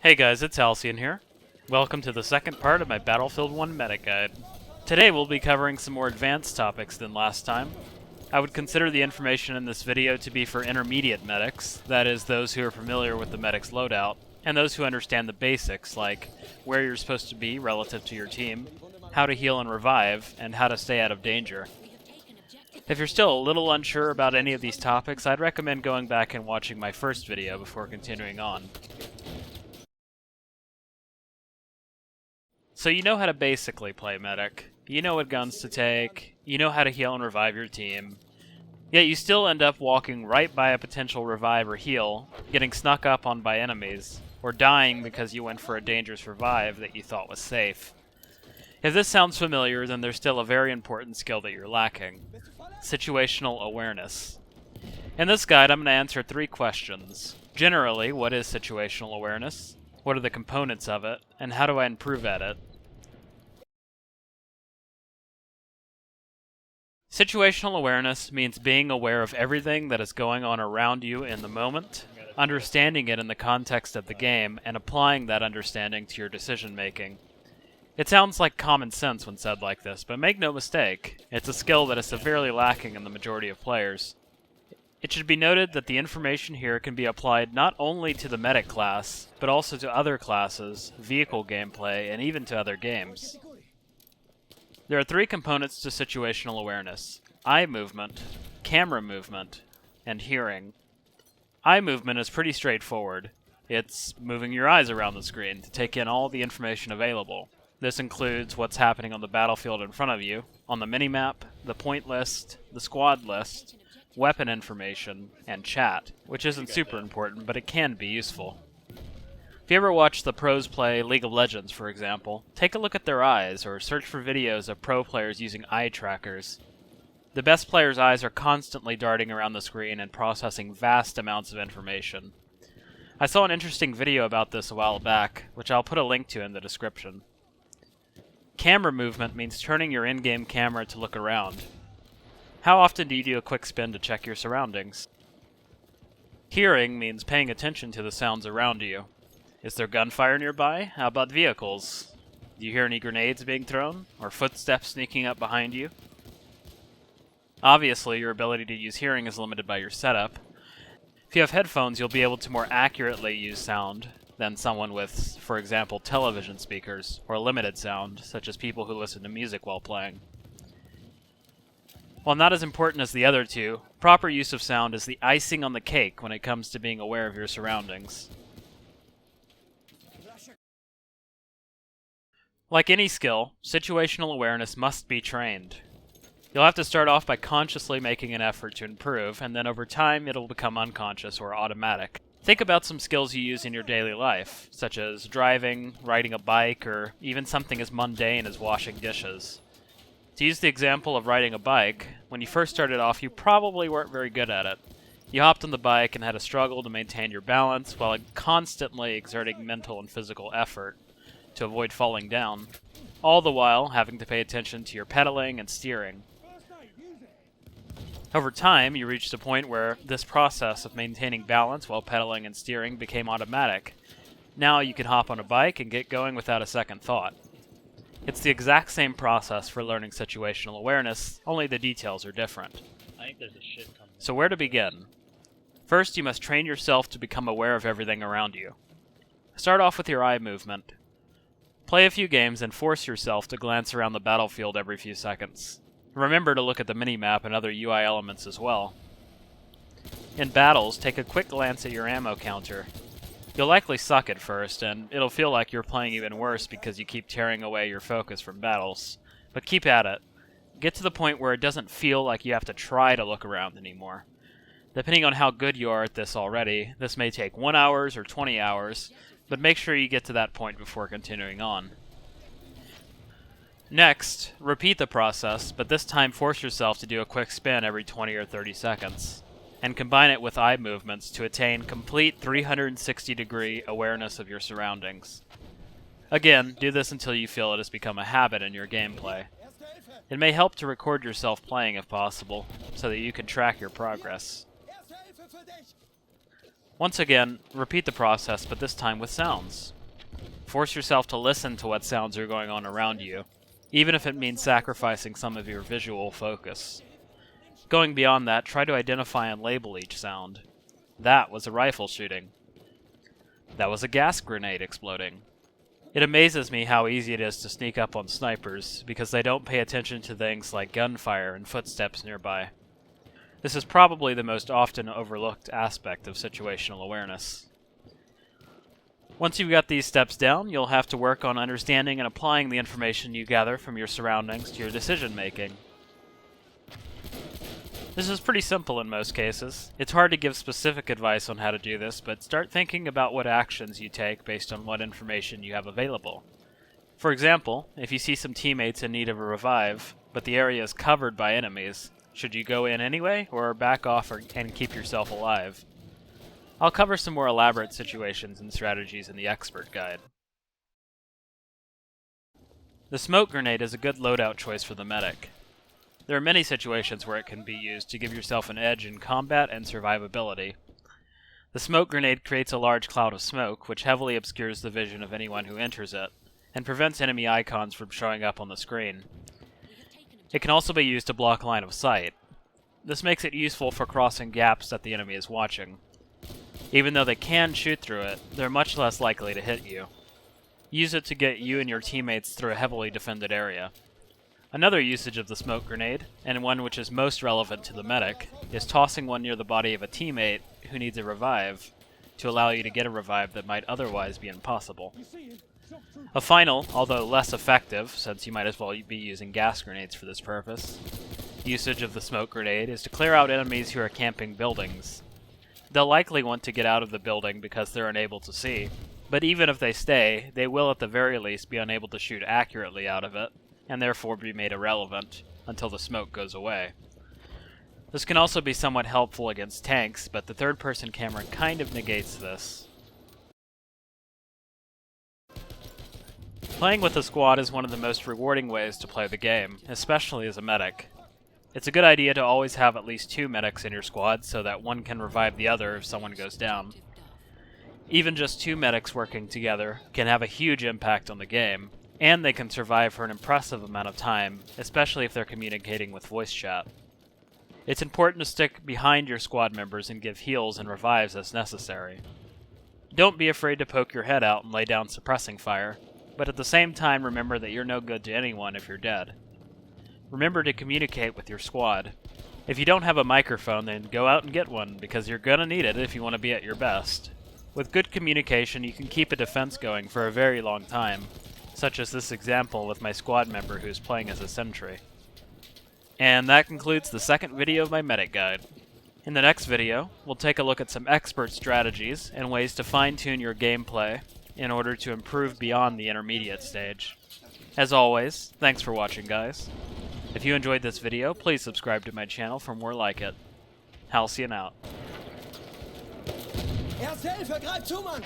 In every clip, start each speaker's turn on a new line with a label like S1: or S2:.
S1: Hey guys, it's Halcyon here. Welcome to the second part of my Battlefield 1 Meta Guide. Today we'll be covering some more advanced topics than last time. I would consider the information in this video to be for intermediate medics, that is, those who are familiar with the medic's loadout, and those who understand the basics, like where you're supposed to be relative to your team, how to heal and revive, and how to stay out of danger. If you're still a little unsure about any of these topics, I'd recommend going back and watching my first video before continuing on. So you know how to basically play medic, you know what guns to take, you know how to heal and revive your team, yet you still end up walking right by a potential revive or heal, getting snuck up on by enemies, or dying because you went for a dangerous revive that you thought was safe. If this sounds familiar, then there's still a very important skill that you're lacking: situational awareness. In this guide, I'm going to answer 3 questions. Generally, what is situational awareness? What are the components of it? And how do I improve at it? Situational awareness means being aware of everything that is going on around you in the moment, understanding it in the context of the game, and applying that understanding to your decision making. It sounds like common sense when said like this, but make no mistake, it's a skill that is severely lacking in the majority of players. It should be noted that the information here can be applied not only to the medic class, but also to other classes, vehicle gameplay, and even to other games. There are 3 components to situational awareness: eye movement, camera movement, and hearing. Eye movement is pretty straightforward. It's moving your eyes around the screen to take in all the information available. This includes what's happening on the battlefield in front of you, on the minimap, the point list, the squad list, weapon information, and chat, which isn't super important, but it can be useful. If you ever watch the pros play League of Legends, for example, take a look at their eyes, or search for videos of pro players using eye trackers. The best players' eyes are constantly darting around the screen and processing vast amounts of information. I saw an interesting video about this a while back, which I'll put a link to in the description. Camera movement means turning your in-game camera to look around. How often do you do a quick spin to check your surroundings? Hearing means paying attention to the sounds around you. Is there gunfire nearby? How about vehicles? Do you hear any grenades being thrown? Or footsteps sneaking up behind you? Obviously, your ability to use hearing is limited by your setup. If you have headphones, you'll be able to more accurately use sound than someone with, for example, television speakers, or limited sound, such as people who listen to music while playing. While not as important as the other 2, proper use of sound is the icing on the cake when it comes to being aware of your surroundings. Like any skill, situational awareness must be trained. You'll have to start off by consciously making an effort to improve, and then over time it'll become unconscious or automatic. Think about some skills you use in your daily life, such as driving, riding a bike, or even something as mundane as washing dishes. To use the example of riding a bike, when you first started off you probably weren't very good at it. You hopped on the bike and had to struggle to maintain your balance while constantly exerting mental and physical effort to avoid falling down, all the while having to pay attention to your pedaling and steering. Over time, you reached a point where this process of maintaining balance while pedaling and steering became automatic. Now you can hop on a bike and get going without a second thought. It's the exact same process for learning situational awareness, only the details are different.
S2: I think there's a shit coming.
S1: So where to begin? First, you must train yourself to become aware of everything around you. Start off with your eye movement. Play a few games and force yourself to glance around the battlefield every few seconds. Remember to look at the minimap and other UI elements as well. In battles, take a quick glance at your ammo counter. You'll likely suck at first, and it'll feel like you're playing even worse because you keep tearing away your focus from battles. But keep at it. Get to the point where it doesn't feel like you have to try to look around anymore. Depending on how good you are at this already, this may take 1 hour or 20 hours, but make sure you get to that point before continuing on. Next, repeat the process, but this time force yourself to do a quick spin every 20 or 30 seconds, and combine it with eye movements to attain complete 360-degree awareness of your surroundings. Again, do this until you feel it has become a habit in your gameplay. It may help to record yourself playing if possible, so that you can track your progress. Once again, repeat the process, but this time with sounds. Force yourself to listen to what sounds are going on around you, even if it means sacrificing some of your visual focus. Going beyond that, try to identify and label each sound. That was a rifle shooting. That was a gas grenade exploding. It amazes me how easy it is to sneak up on snipers, because they don't pay attention to things like gunfire and footsteps nearby. This is probably the most often overlooked aspect of situational awareness. Once you've got these steps down, you'll have to work on understanding and applying the information you gather from your surroundings to your decision making. This is pretty simple in most cases. It's hard to give specific advice on how to do this, but start thinking about what actions you take based on what information you have available. For example, if you see some teammates in need of a revive, but the area is covered by enemies, should you go in anyway, or back off and keep yourself alive? I'll cover some more elaborate situations and strategies in the expert guide. The smoke grenade is a good loadout choice for the medic. There are many situations where it can be used to give yourself an edge in combat and survivability. The smoke grenade creates a large cloud of smoke, which heavily obscures the vision of anyone who enters it, and prevents enemy icons from showing up on the screen. It can also be used to block line of sight. This makes it useful for crossing gaps that the enemy is watching. Even though they can shoot through it, they're much less likely to hit you. Use it to get you and your teammates through a heavily defended area. Another usage of the smoke grenade, and one which is most relevant to the medic, is tossing one near the body of a teammate who needs a revive, to allow you to get a revive that might otherwise be impossible. A final, although less effective, since you might as well be using gas grenades for this purpose, usage of the smoke grenade is to clear out enemies who are camping buildings. They'll likely want to get out of the building because they're unable to see, but even if they stay, they will at the very least be unable to shoot accurately out of it, and therefore be made irrelevant until the smoke goes away. This can also be somewhat helpful against tanks, but the third-person camera kind of negates this. Playing with a squad is one of the most rewarding ways to play the game, especially as a medic. It's a good idea to always have at least 2 medics in your squad so that one can revive the other if someone goes down. Even just 2 medics working together can have a huge impact on the game, and they can survive for an impressive amount of time, especially if they're communicating with voice chat. It's important to stick behind your squad members and give heals and revives as necessary. Don't be afraid to poke your head out and lay down suppressing fire, but at the same time remember that you're no good to anyone if you're dead. Remember to communicate with your squad. If you don't have a microphone, then go out and get one, because you're gonna need it if you want to be at your best. With good communication, you can keep a defense going for a very long time, such as this example with my squad member who's playing as a sentry. And that concludes the second video of my medic guide. In the next video, we'll take a look at some expert strategies and ways to fine-tune your gameplay in order to improve beyond the intermediate stage. As always, thanks for watching, guys. If you enjoyed this video, please subscribe to my channel for more like it. Halcyon out.
S2: Erste Hilfe, greif zu, Mann!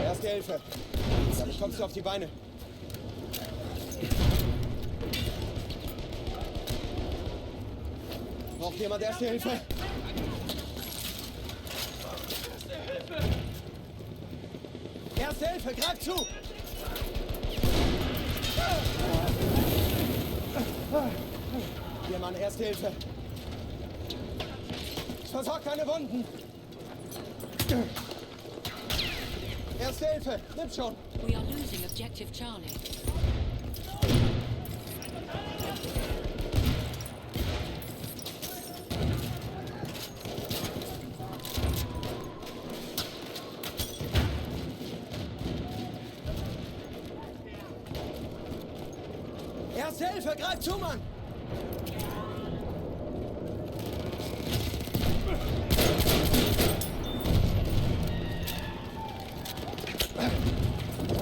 S2: Erste Hilfe. Damit kommst du auf die Beine. Braucht jemand Erste Hilfe? Erste Hilfe, greif zu! Hier, Mann, Erste Hilfe. Ich versorge keine Wunden. Erste Hilfe, nimm schon.
S3: We are losing objective Charlie.
S2: Erste Hilfe, greif zu, Mann!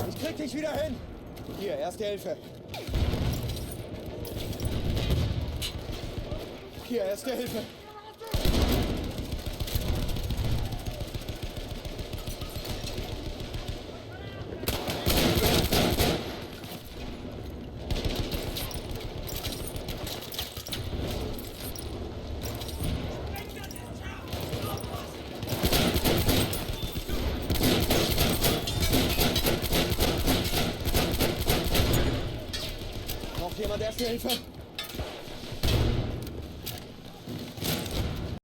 S2: Ich krieg dich wieder hin! Hier, Erste Hilfe. Hier, erste Hilfe. Braucht jemand erste Hilfe?